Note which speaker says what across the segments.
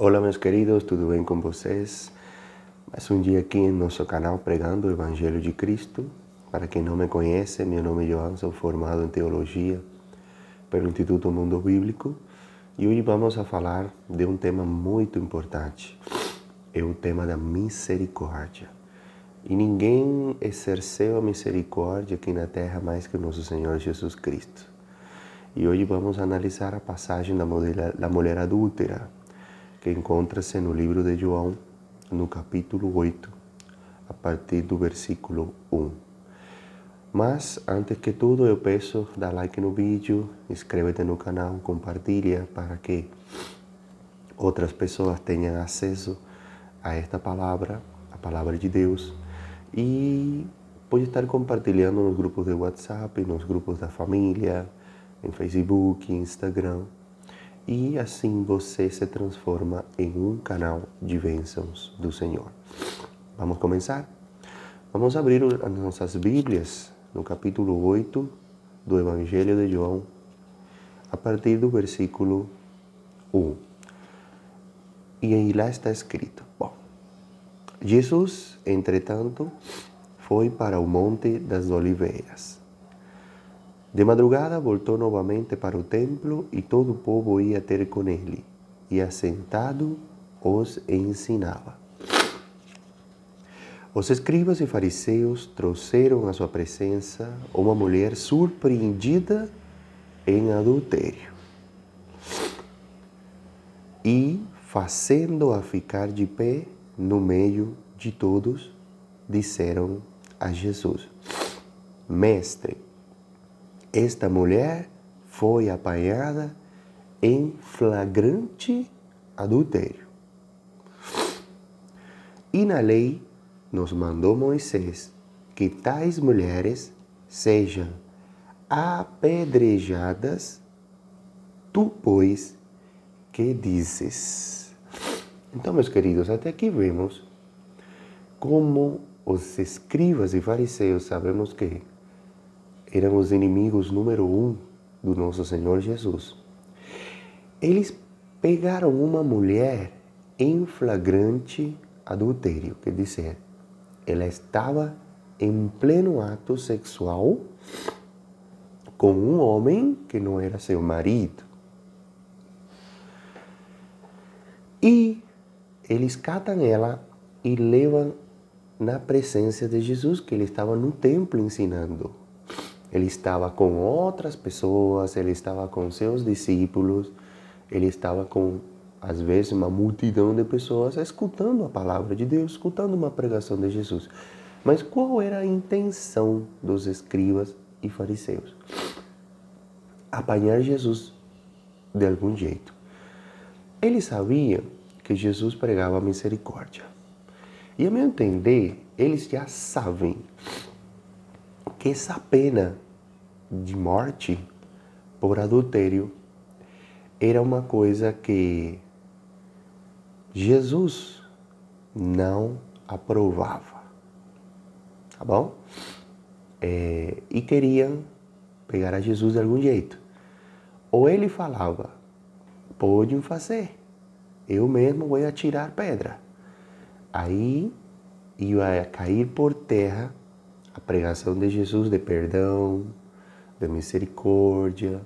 Speaker 1: Olá, meus queridos, tudo bem com vocês? Mais um dia aqui em nosso canal pregando o Evangelho de Cristo. Para quem não me conhece, meu nome é João, sou formado em Teologia pelo Instituto Mundo Bíblico e hoje vamos a falar de um tema muito importante, é o tema da misericórdia. E ninguém exerceu a misericórdia aqui na terra mais que o nosso Senhor Jesus Cristo. E hoje vamos analisar a passagem da mulher adúltera, que encontra-se no livro de João, no capítulo 8, a partir do versículo 1. Mas, antes que tudo, eu peço, dá like no vídeo, inscreve-te no canal, compartilha para que outras pessoas tenham acesso a esta palavra, a palavra de Deus, e pode estar compartilhando nos grupos de WhatsApp, nos grupos da família, em Facebook, Instagram. E assim você se transforma em um canal de bênçãos do Senhor. Vamos começar? Vamos abrir as nossas Bíblias no capítulo 8 do Evangelho de João, a partir do versículo 1. E aí lá está escrito: Bom, Jesus, entretanto, foi para o Monte das Oliveiras. De madrugada voltou novamente para o templo e todo o povo ia ter com ele, e assentado os ensinava. Os escribas e fariseus trouxeram à sua presença uma mulher surpreendida em adultério. E, fazendo-a ficar de pé no meio de todos, disseram a Jesus: Mestre, esta mulher foi apanhada em flagrante adultério. E na lei nos mandou Moisés que tais mulheres sejam apedrejadas. Tu, pois, que dizes? Então, meus queridos, até aqui vemos como os escribas e fariseus, sabemos que eram os inimigos número 1 do nosso Senhor Jesus. Eles pegaram uma mulher em flagrante adultério, quer dizer, ela estava em pleno ato sexual com um homem que não era seu marido. E eles catam ela e levam na presença de Jesus, que ele estava no templo ensinando. Ele estava com outras pessoas, ele estava com seus discípulos, ele estava com, às vezes, uma multidão de pessoas escutando a palavra de Deus, escutando uma pregação de Jesus. Mas qual era a intenção dos escribas e fariseus? Apanhar Jesus de algum jeito. Eles sabiam que Jesus pregava misericórdia. E, a meu entender, eles já sabem que essa pena de morte por adultério era uma coisa que Jesus não aprovava, tá bom? E queriam pegar a Jesus de algum jeito. Ou ele falava: podem fazer, eu mesmo vou atirar pedra. Aí ia cair por terra a pregação de Jesus de perdão, de misericórdia.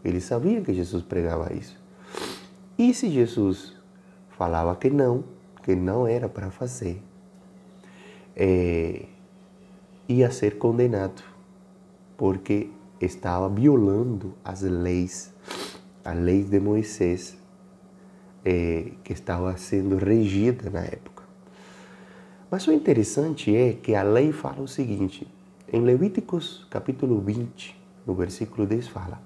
Speaker 1: Eles sabiam que Jesus pregava isso. E se Jesus falava que não era para fazer, ia ser condenado, porque estava violando as leis, a lei de Moisés, que estava sendo regida na época. Mas o interessante é que a lei fala o seguinte: em Levíticos capítulo 20, no versículo 10 fala: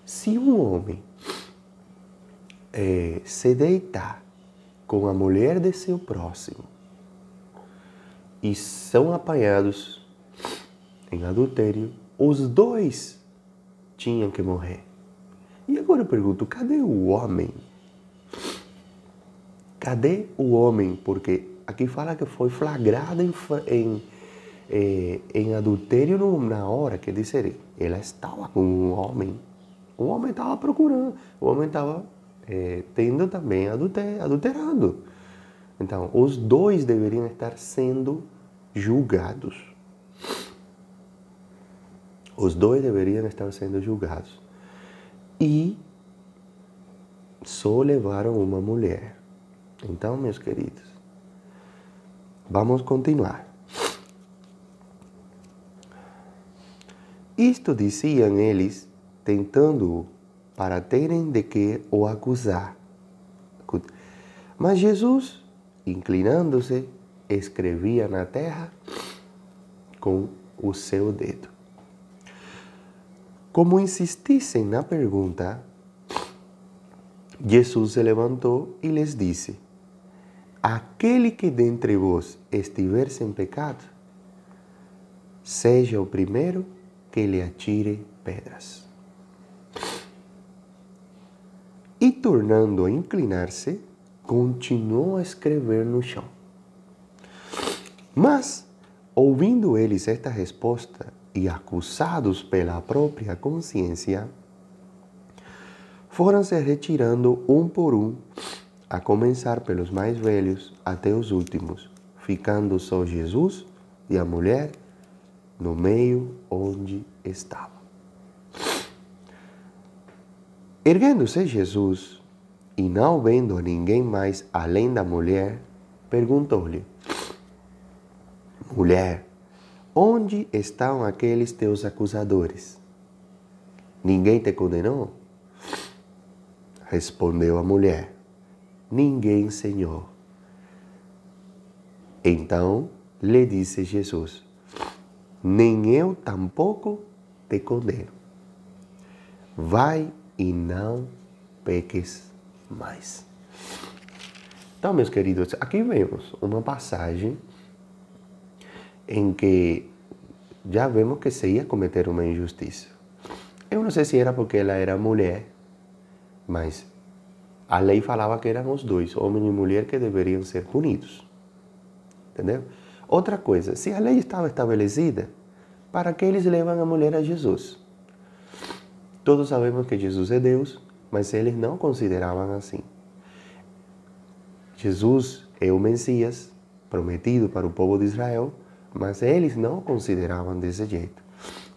Speaker 1: se um homem se deitar com a mulher de seu próximo e são apanhados em adultério, os dois tinham que morrer. E agora eu pergunto, cadê o homem? Cadê o homem? Porque aqui fala que foi flagrada em adultério na hora, quer dizer, ela estava com um homem. O homem estava procurando, o homem estava tendo também adulterado. Então, os dois deveriam estar sendo julgados. Os dois deveriam estar sendo julgados. E só levaram uma mulher. Então, meus queridos, vamos continuar. Isto diziam eles, tentando-o, para terem de que o acusar. Mas Jesus, inclinando-se, escrevia na terra com o seu dedo. Como insistissem na pergunta, Jesus se levantou e lhes disse: aquele que dentre vós estiver sem pecado, seja o primeiro que lhe atire pedras. E tornando a inclinar-se, continuou a escrever no chão. Mas, ouvindo eles esta resposta e acusados pela própria consciência, foram se retirando um por um, a começar pelos mais velhos até os últimos, ficando só Jesus e a mulher no meio onde estava. Erguendo-se Jesus, e não vendo a ninguém mais além da mulher, perguntou-lhe: mulher, onde estão aqueles teus acusadores? Ninguém te condenou? Respondeu a mulher: ninguém, Senhor. Então lhe disse Jesus: nem eu tampouco te condeno. Vai e não peques mais. Então, meus queridos, aqui vemos uma passagem em que já vemos que se ia cometer uma injustiça. Eu não sei se era porque ela era mulher, mas a lei falava que eram os dois, homem e mulher, que deveriam ser punidos. Entendeu? Outra coisa, se a lei estava estabelecida, para que eles levam a mulher a Jesus? Todos sabemos que Jesus é Deus, mas eles não consideravam assim. Jesus é o Messias prometido para o povo de Israel, mas eles não o consideravam desse jeito.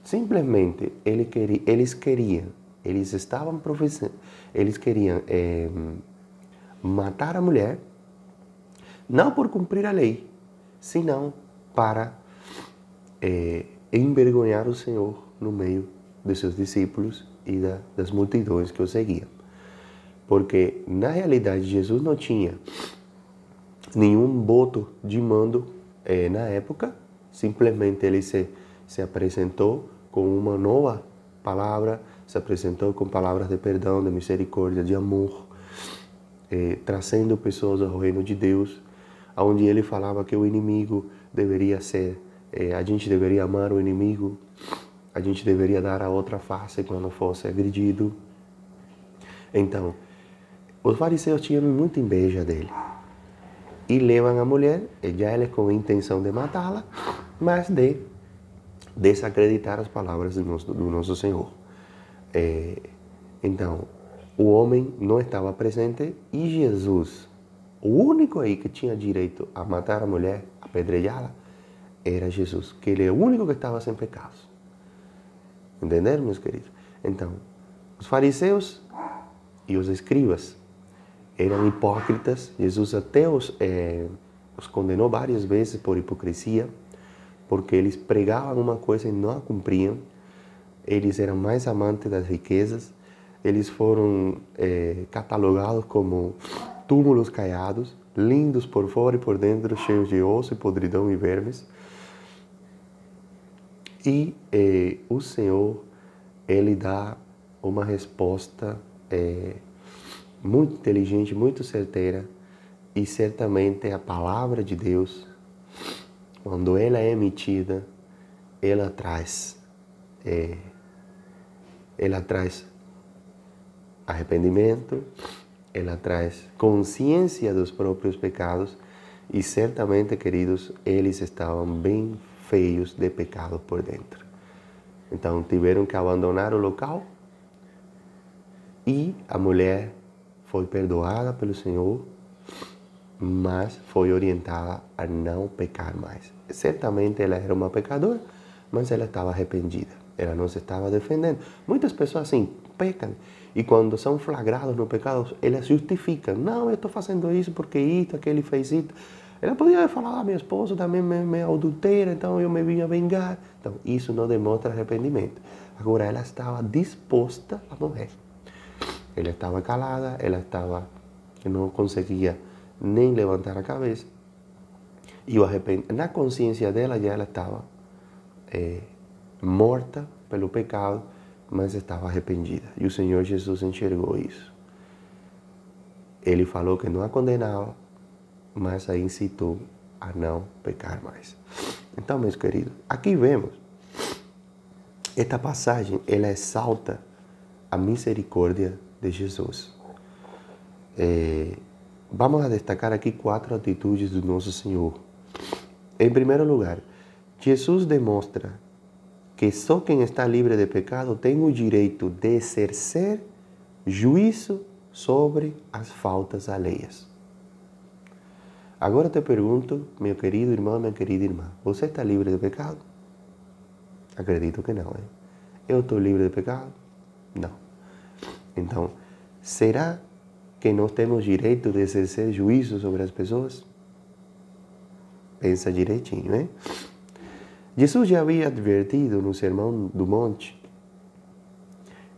Speaker 1: Simplesmente eles queriam matar a mulher, não por cumprir a lei, senão para envergonhar o Senhor no meio de seus discípulos e das multidões que o seguiam. Porque, na realidade, Jesus não tinha nenhum voto de mando na época, simplesmente ele se apresentou com uma nova palavra, se apresentou com palavras de perdão, de misericórdia, de amor, trazendo pessoas ao reino de Deus, onde ele falava que o inimigo deveria ser, a gente deveria amar o inimigo, a gente deveria dar a outra face quando fosse agredido. Então, os fariseus tinham muita inveja dele. E levam a mulher, já eles com a intenção de matá-la, mas de desacreditar as palavras do nosso Senhor. Então, o homem não estava presente e Jesus, o único aí que tinha direito a matar a mulher, apedrejá-la, era Jesus, que ele é o único que estava sem pecados. Entenderam, meus queridos? Então, os fariseus e os escribas eram hipócritas. Jesus até os condenou várias vezes por hipocrisia, porque eles pregavam uma coisa e não a cumpriam. Eles eram mais amantes das riquezas. Eles foram catalogados como túmulos caiados, lindos por fora e por dentro, cheios de osso e podridão e vermes. E o Senhor, ele dá uma resposta muito inteligente, muito certeira, e certamente a palavra de Deus, quando ela é emitida, ela traz arrependimento, ela traz consciência dos próprios pecados, e certamente, queridos, eles estavam bem feios de pecado por dentro. Então tiveram que abandonar o local e a mulher foi perdoada pelo Senhor, mas foi orientada a não pecar mais. Certamente ela era uma pecadora, mas ela estava arrependida. Ela não se estava defendendo. Muitas pessoas assim pecam e quando são flagrados no pecado, elas justificam. Não, eu estou fazendo isso porque isso, aquele fez isso. Ela podia falar, meu esposo também me adultera, então eu me vim a vingar. Então, isso não demonstra arrependimento. Agora, ela estava disposta a morrer. Ela estava calada, não conseguia nem levantar a cabeça. E na consciência dela, já ela estava morta pelo pecado, mas estava arrependida. E o Senhor Jesus enxergou isso. Ele falou que não a condenava, mas a incitou a não pecar mais. Então, meus queridos, aqui vemos, esta passagem, ela exalta a misericórdia de Jesus. Vamos a destacar aqui 4 atitudes do nosso Senhor. Em primeiro lugar, Jesus demonstra que só quem está livre de pecado tem o direito de exercer juízo sobre as faltas alheias. Agora te pergunto, meu querido irmão, minha querida irmã, você está livre de pecado? Acredito que não, hein? Eu estou livre de pecado? Não. Então, será que nós temos direito de exercer juízo sobre as pessoas? Pensa direitinho, hein? Jesus já havia advertido no Sermão do Monte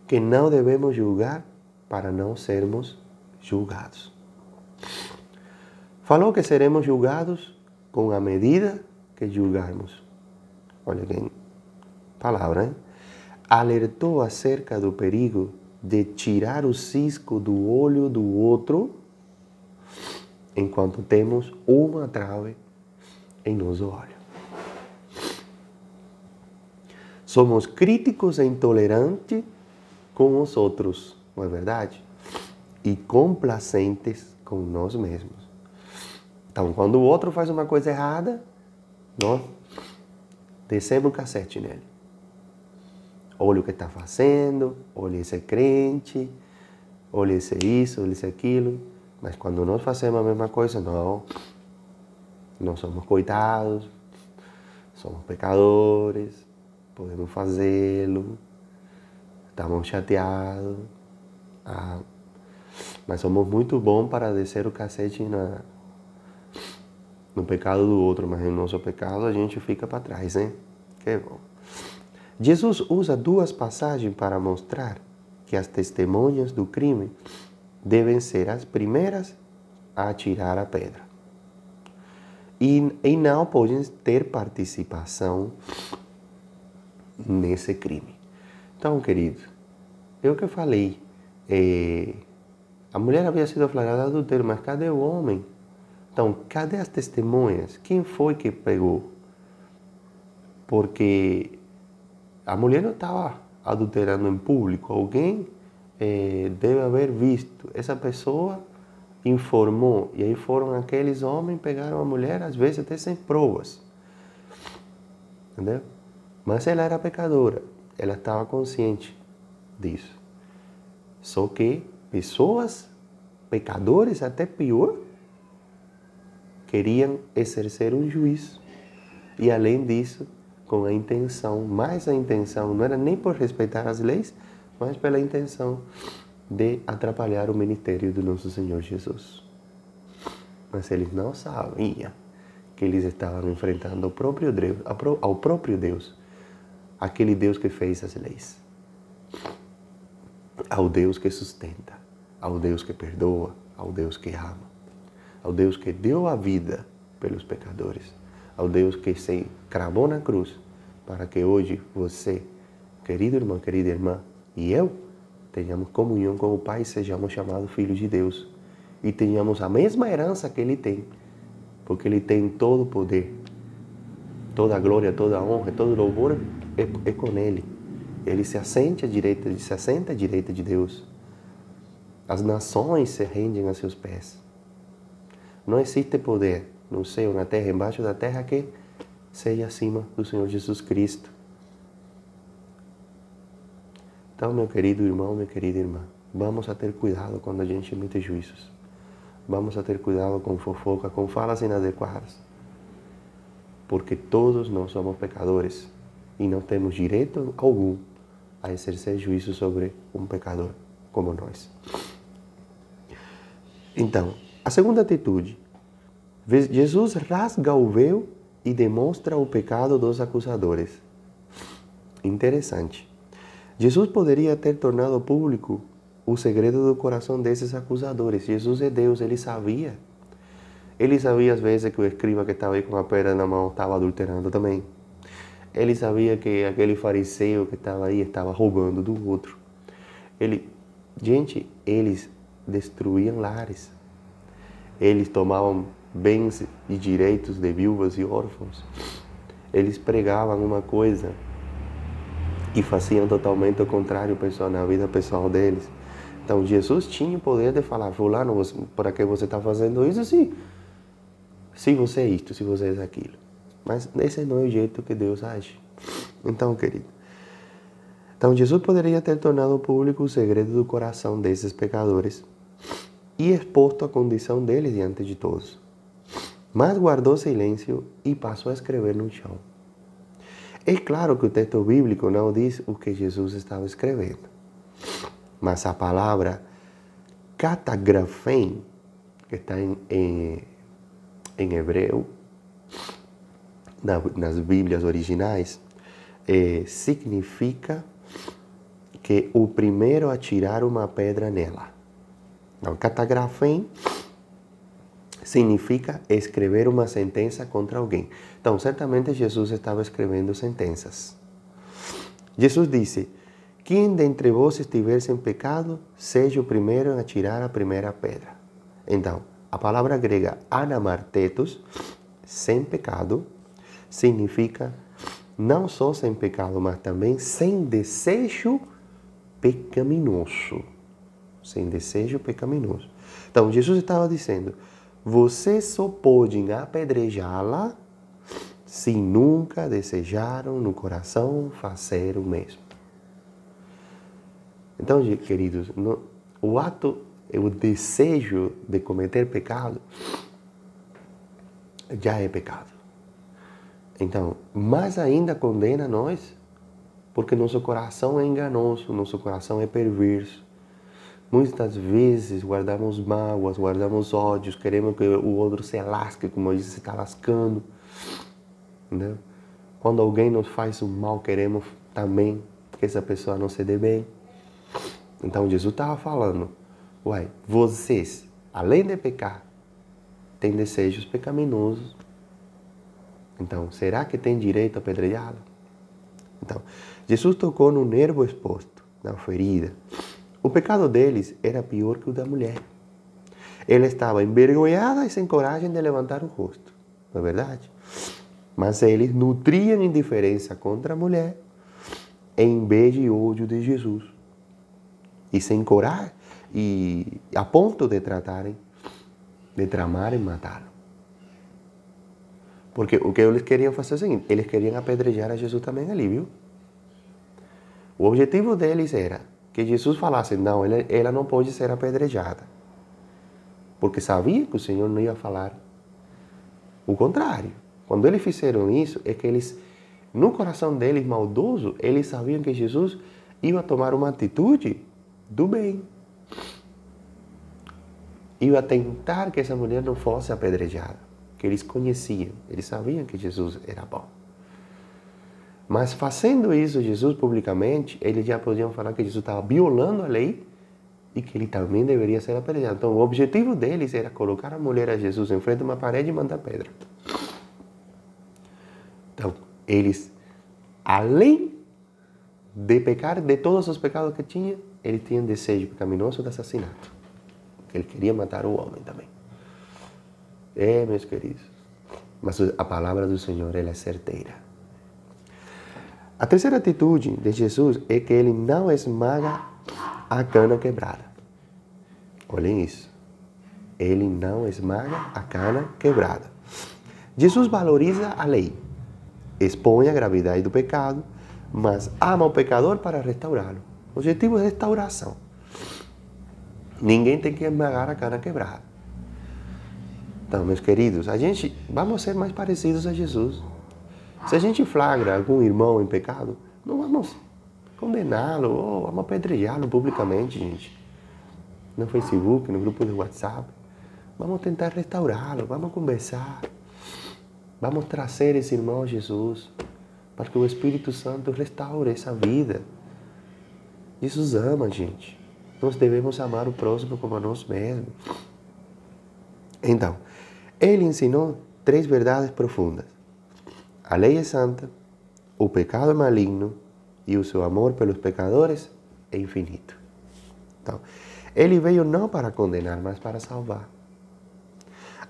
Speaker 1: que não devemos julgar para não sermos julgados. Falou que seremos julgados com a medida que julgarmos. Olha que palavra, hein? Alertou acerca do perigo de tirar o cisco do olho do outro enquanto temos uma trave em nosso olho. Somos críticos e intolerantes com os outros, não é verdade? E complacentes com nós mesmos. Então, quando o outro faz uma coisa errada, nós descemos o cacete nele. Olha o que está fazendo, olha esse crente, olha esse isso, olha esse aquilo. Mas quando nós fazemos a mesma coisa, não. Nós somos coitados, somos pecadores, podemos fazê-lo, estamos chateados. Mas somos muito bons para descer o cacete no pecado do outro, mas no nosso pecado a gente fica para trás, hein? Que bom. Jesus usa 2 passagens para mostrar que as testemunhas do crime devem ser as primeiras a atirar a pedra. E não podem ter participação nesse crime. Então, querido, eu que falei, a mulher havia sido flagrada de adultério, mas cadê o homem? Então, cadê as testemunhas? Quem foi que pegou? Porque a mulher não estava adulterando em público. Alguém deve haver visto. Essa pessoa informou. E aí foram aqueles homens, pegaram a mulher, às vezes até sem provas. Entendeu? Mas ela era pecadora. Ela estava consciente disso. Só que pessoas, pecadores até pior, queriam exercer um juízo. E além disso, com a intenção, mais a intenção, não era nem por respeitar as leis, mas pela intenção de atrapalhar o ministério do nosso Senhor Jesus. Mas eles não sabiam que eles estavam enfrentando ao próprio Deus, aquele Deus que fez as leis, ao Deus que sustenta, ao Deus que perdoa, ao Deus que ama, ao Deus que deu a vida pelos pecadores, ao Deus que se cravou na cruz para que hoje você, querido irmão, querida irmã, e eu tenhamos comunhão com o Pai e sejamos chamados filhos de Deus e tenhamos a mesma herança que Ele tem, porque Ele tem todo o poder, toda a glória, toda a honra, todo o louvor é com Ele. Ele se assenta à direita de Deus. As nações se rendem a seus pés. Não existe poder no céu, na terra, embaixo da terra que seja acima do Senhor Jesus Cristo. Então, meu querido irmão, minha querida irmã, vamos a ter cuidado quando a gente emite juízos. Vamos a ter cuidado com fofoca, com falas inadequadas. Porque todos nós somos pecadores e não temos direito algum a exercer juízo sobre um pecador como nós. Então, a segunda atitude. Jesus rasga o véu e demonstra o pecado dos acusadores. Interessante. Jesus poderia ter tornado público o segredo do coração desses acusadores. Jesus é Deus, ele sabia. Ele sabia às vezes que o escriba que estava aí com a pedra na mão estava adulterando também. Ele sabia que aquele fariseu que estava aí estava roubando do outro. Gente, eles destruíam lares. Eles tomavam bens e direitos de viúvas e órfãos. Eles pregavam uma coisa e faziam totalmente o contrário na vida pessoal deles. Então, Jesus tinha o poder de falar, fulano, para que você está fazendo isso? Sim. Se você é isto, se você é aquilo. Mas esse não é o jeito que Deus age. Então, querido. Então, Jesus poderia ter tornado público o segredo do coração desses pecadores e exposto a condição deles diante de todos. Mas guardou silêncio e passou a escrever no chão. É claro que o texto bíblico não diz o que Jesus estava escrevendo. Mas a palavra catagrafém, que está em hebreu, nas Bíblias originais, significa que o primeiro a tirar uma pedra nela. Então, catagrafém significa escrever uma sentença contra alguém. Então, certamente Jesus estava escrevendo sentenças. Jesus disse: quem dentre vós estiver sem pecado, seja o primeiro a tirar a primeira pedra. Então, a palavra grega anamartetos, sem pecado, significa não só sem pecado, mas também sem desejo pecaminoso. Sem desejo pecaminoso. Então, Jesus estava dizendo: vocês só podem apedrejá-la se nunca desejaram no coração fazer o mesmo. Então, queridos, o desejo de cometer pecado já é pecado. Então, mais ainda condena nós, porque nosso coração é enganoso, nosso coração é perverso. Muitas vezes guardamos mágoas, guardamos ódios, queremos que o outro se lasque, como ele se está lascando. Né? Quando alguém nos faz o mal, queremos também que essa pessoa não se dê bem. Então Jesus estava falando, vocês, além de pecar, têm desejos pecaminosos. Então, será que tem direito a apedrejá-la? Então, Jesus tocou no nervo exposto, na ferida. O pecado deles era pior que o da mulher. Ela estava envergonhada e sem coragem de levantar o rosto, não é verdade? Mas eles nutriam indiferença contra a mulher, em vez de ódio de Jesus. E sem coragem, e a ponto de tramarem matá-lo. Porque o que eles queriam fazer é o seguinte, eles queriam apedrejar a Jesus também ali, viu? O objetivo deles era que Jesus falasse, não, ela não pode ser apedrejada. Porque sabia que o Senhor não ia falar o contrário. Quando eles fizeram isso, é que eles, no coração deles maldoso, eles sabiam que Jesus ia tomar uma atitude do bem. Ia tentar que essa mulher não fosse apedrejada. Que eles conheciam, eles sabiam que Jesus era bom. Mas fazendo isso, Jesus publicamente, eles já podiam falar que Jesus estava violando a lei e que ele também deveria ser apedrejado. Então, o objetivo deles era colocar a mulher a Jesus em frente a uma parede e mandar pedra. Então, eles, além de pecar de todos os pecados que tinham, eles tinham desejo pecaminoso de assassinato. Ele queria matar o homem também. Meus queridos. Mas a palavra do Senhor, ela é certeira. A terceira atitude de Jesus é que ele não esmaga a cana quebrada. Olhem isso. Ele não esmaga a cana quebrada. Jesus valoriza a lei, expõe a gravidade do pecado, mas ama o pecador para restaurá-lo. O objetivo é restauração. Ninguém tem que esmagar a cana quebrada. Então, meus queridos, vamos ser mais parecidos a Jesus. Se a gente flagra algum irmão em pecado, não vamos condená-lo ou vamos apedrejá-lo publicamente, gente. No Facebook, no grupo do WhatsApp. Vamos tentar restaurá-lo, vamos conversar. Vamos trazer esse irmão a Jesus para que o Espírito Santo restaure essa vida. Jesus ama a gente. Nós devemos amar o próximo como a nós mesmos. Então, ele ensinou 3 verdades profundas. A lei é santa, o pecado é maligno e o seu amor pelos pecadores é infinito. Então, ele veio não para condenar, mas para salvar.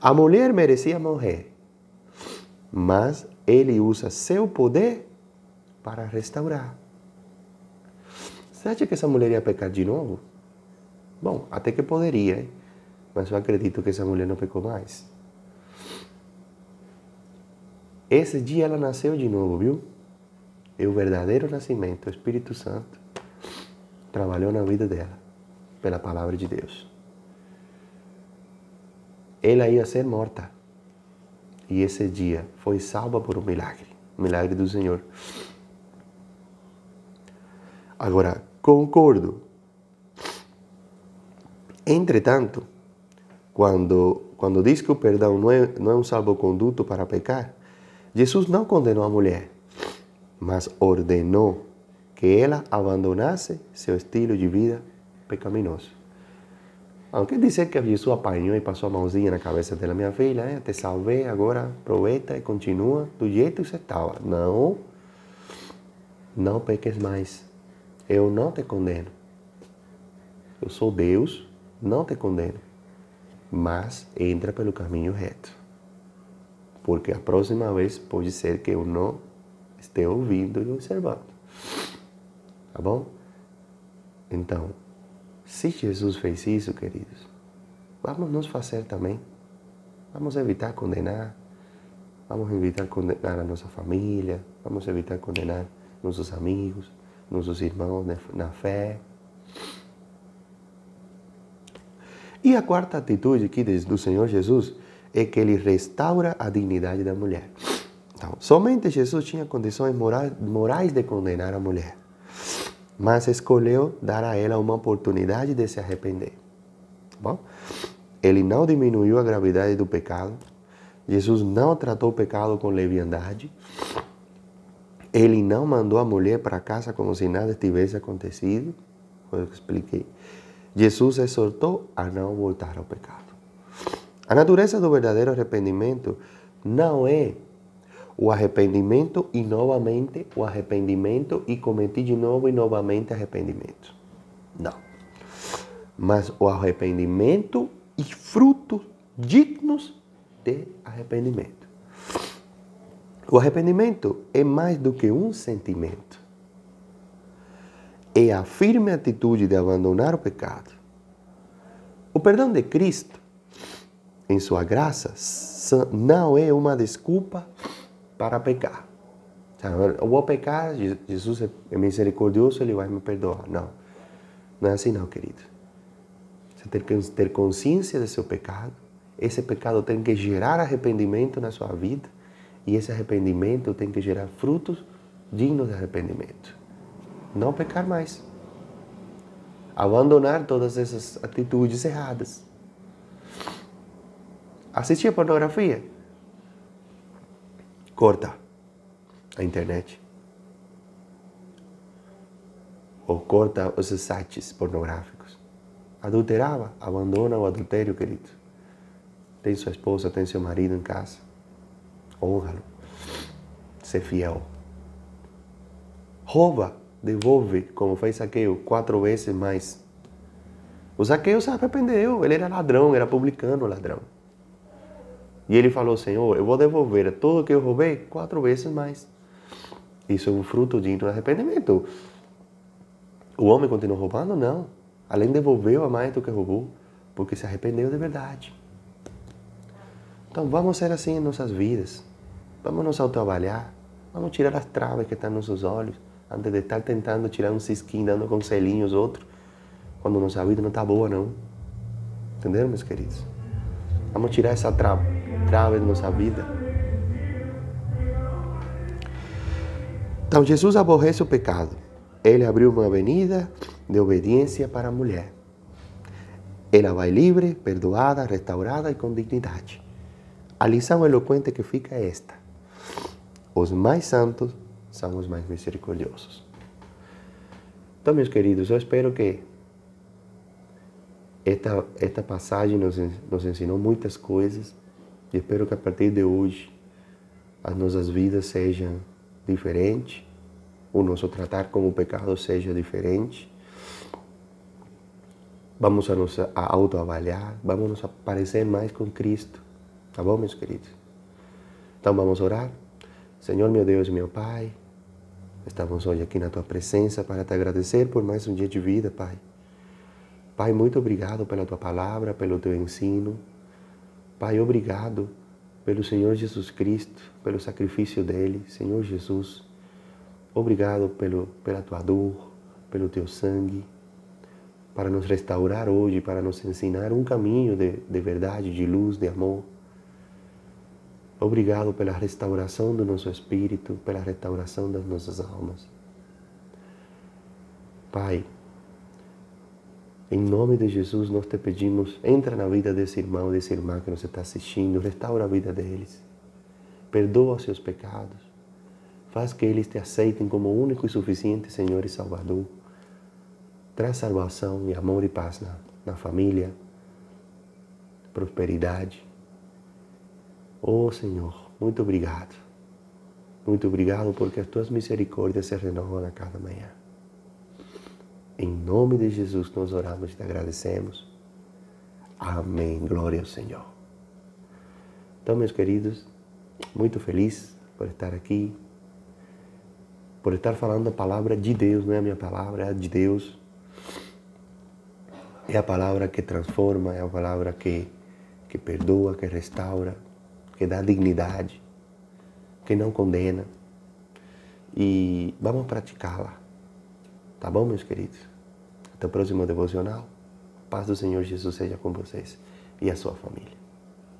Speaker 1: A mulher merecia morrer, mas ele usa seu poder para restaurar. Você acha que essa mulher ia pecar de novo? Bom, até que poderia, hein? Mas eu acredito que essa mulher não pecou mais. Esse dia ela nasceu de novo, viu? É o verdadeiro nascimento. O Espírito Santo trabalhou na vida dela, pela palavra de Deus. Ela ia ser morta. E esse dia foi salva por um milagre do Senhor. Agora, concordo. Entretanto, quando diz que o perdão não é um salvo-conduto para pecar, Jesus não condenou a mulher, mas ordenou que ela abandonasse seu estilo de vida pecaminoso. Não quer dizer que Jesus apanhou e passou a mãozinha na cabeça dela, minha filha, te salvei, agora aproveita e continua do jeito que você estava. Não, não peques mais. Eu não te condeno. Eu sou Deus, não te condeno. Mas entra pelo caminho reto. Porque a próxima vez pode ser que eu não esteja ouvindo e observando. Tá bom? Então, se Jesus fez isso, queridos, vamos nos fazer também. Vamos evitar condenar. Vamos evitar condenar a nossa família. Vamos evitar condenar nossos amigos, nossos irmãos na fé. E a quarta atitude aqui do Senhor Jesus é que ele restaura a dignidade da mulher. Então, somente Jesus tinha condições morais de condenar a mulher, mas escolheu dar a ela uma oportunidade de se arrepender. Bom, ele não diminuiu a gravidade do pecado. Jesus não tratou o pecado com leviandade. Ele não mandou a mulher para casa como se nada tivesse acontecido. Foi o que expliquei. Jesus exortou a não voltar ao pecado. A natureza do verdadeiro arrependimento não é o arrependimento e novamente o arrependimento e cometi de novo e novamente arrependimento. Não. Mas o arrependimento e frutos dignos de arrependimento. O arrependimento é mais do que um sentimento. É a firme atitude de abandonar o pecado. O perdão de Cristo, em sua graça, não é uma desculpa para pecar. Eu vou pecar, Jesus é misericordioso, Ele vai me perdoar. Não, não é assim não, querido. Você tem que ter consciência do seu pecado. Esse pecado tem que gerar arrependimento na sua vida. E esse arrependimento tem que gerar frutos dignos de arrependimento. Não pecar mais. Abandonar todas essas atitudes erradas. Assistir a pornografia? Corta a internet. Ou corta os sites pornográficos. Adulterava? Abandona o adultério, querido. Tem sua esposa, tem seu marido em casa. Honra-lo. Ser fiel. Rouba, devolve, como fez Zaqueu, 4 vezes mais. O Zaqueu se arrependeu, ele era ladrão, era publicano ladrão. E ele falou, Senhor, eu vou devolver tudo que eu roubei 4 vezes mais. Isso é um fruto digno de arrependimento. O homem continuou roubando? Não. Além devolveu a mais do que roubou, porque se arrependeu de verdade. Então vamos ser assim em nossas vidas. Vamos nos autoavaliar. Vamos tirar as travas que estão nos nossos olhos, antes de estar tentando tirar um cisquinho, dando conselhinhos outros, quando nossa vida não está boa, não. Entenderam, meus queridos? Vamos tirar essa trava da nossa vida. Então, Jesus aborrece o pecado. Ele abriu uma avenida de obediência para a mulher. Ela vai livre, perdoada, restaurada e com dignidade. A lição eloquente que fica é esta: os mais santos são os mais misericordiosos. Então, meus queridos, eu espero que esta passagem nos ensinou muitas coisas e espero que a partir de hoje as nossas vidas sejam diferentes, o nosso tratar com o pecado seja diferente. Vamos a nos autoavaliar, vamos nos parecer mais com Cristo, tá bom, meus queridos? Então vamos orar. Senhor, meu Deus e meu Pai, estamos hoje aqui na Tua presença para te agradecer por mais um dia de vida, Pai. Pai, muito obrigado pela Tua palavra, pelo Teu ensino. Pai, obrigado pelo Senhor Jesus Cristo, pelo sacrifício dEle. Senhor Jesus, obrigado pela Tua dor, pelo Teu sangue, para nos restaurar hoje, para nos ensinar um caminho de verdade, de luz, de amor. Obrigado pela restauração do nosso espírito, pela restauração das nossas almas. Pai, em nome de Jesus, nós te pedimos, entra na vida desse irmão, dessa irmã que nos está assistindo, restaura a vida deles, perdoa os seus pecados, faz que eles te aceitem como único e suficiente Senhor e Salvador. Traz salvação e amor e paz na família, prosperidade. Oh Senhor, muito obrigado. Muito obrigado porque as Tuas misericórdias se renovam a cada manhã. Em nome de Jesus nós oramos e te agradecemos. Amém. Glória ao Senhor. Então, meus queridos, muito feliz por estar aqui, por estar falando a palavra de Deus, não é a minha palavra, é a de Deus. É a palavra que transforma, é a palavra que perdoa, que restaura, que dá dignidade, que não condena. E vamos praticá-la. Tá bom, meus queridos? Até o próximo devocional. Paz do Senhor Jesus seja com vocês e a sua família.